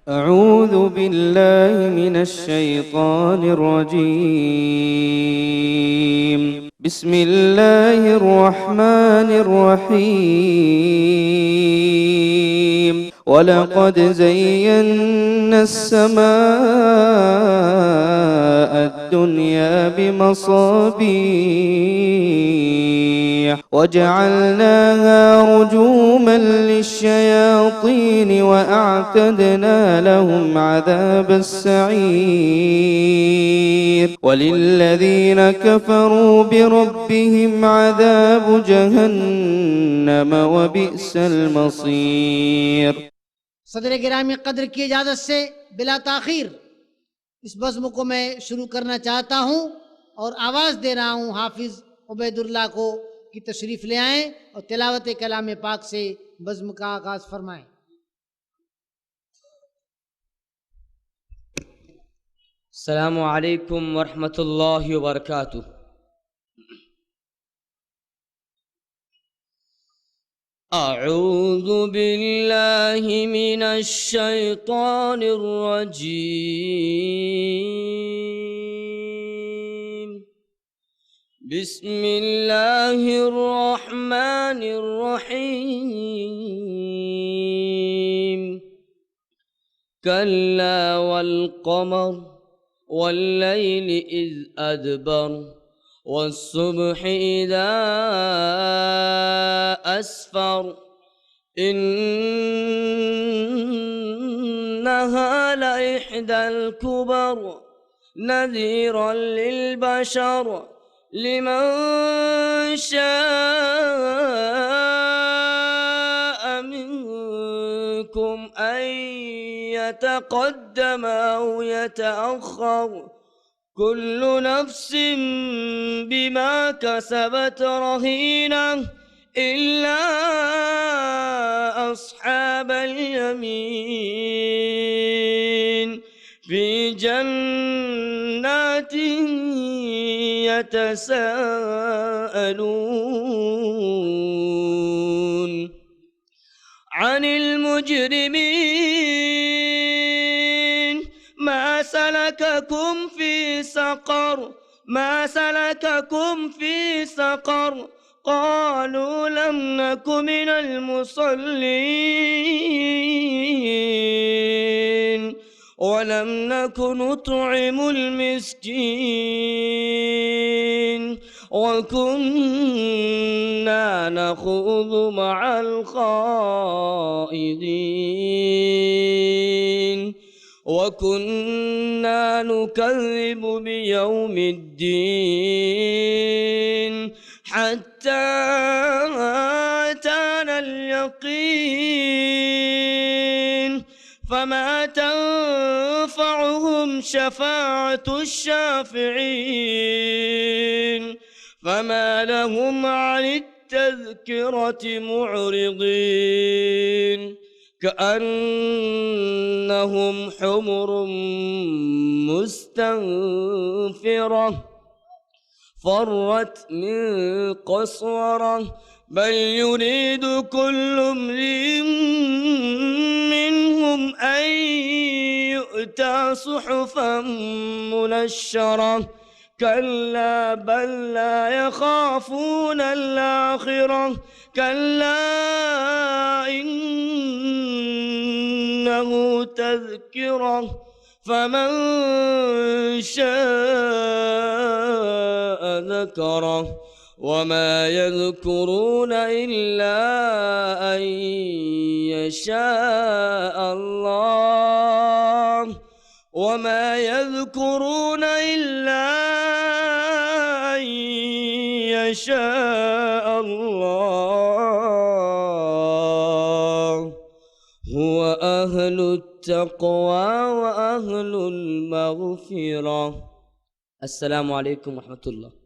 أعوذ بالله من الشيطان الرجيم. بسم الله الرحمن الرحيم. ولقد زينا السماء الدنيا بمصابيح وجعلناها رجوما للشياطين وأعتدنا لهم عذاب السعير. وللذين كفروا بربهم عذاب جهنم وبئس المصير। सदर गिरामी कद्र की इजाज़त से बिला ताखीर इस बज़्म को मैं शुरू करना चाहता हूँ और आवाज़ दे रहा हूँ हाफिज़ उबैदुल्लाह को कि तशरीफ़ ले आएँ और तिलावत कलाम पाक से बज़्म का आगाज़ फरमाएँ। अस्सलामु अलैकुम वरहमतुल्लाहि वबरकातुह। أعوذ بالله من الشيطان الرجيم. بسم الله الرحمن الرحيم. كلا والقمر والليل إذ أدبر والصبح إذا أسفر إنها لإحدى الكبر نذيرا للبشر لمن شاء منكم أن يتقدم أو يتأخر كل نفس بما كسبت رهينة إلا أصحاب اليمين في جنات يتساءلون عن المجرمين ما سلككم في سقر ما سلككم في سقر قالوا لم نك من المصلين ولم نك نطعم المسكين وكنا نخوض مع الخائضين وكنا نكذب بيوم الدين حتى أتانا اليقين فما تنفعهم شفاعة الشافعين فما لهم عن التذكرة معرضين كأنهم حمر مستنفرة فرت من قسورة بل يريد كل امرئ منهم أن يؤتى صحفا منشرة كلا بل لا يخافون الآخرة كلا إنه تذكرة فمن شاء ذكره وما يذكرون إلا أن يشاء الله وما يذكرون إلا أن يشاء الله هو أهل التقوى وأهل المغفرة. السلام عليكم ورحمة الله.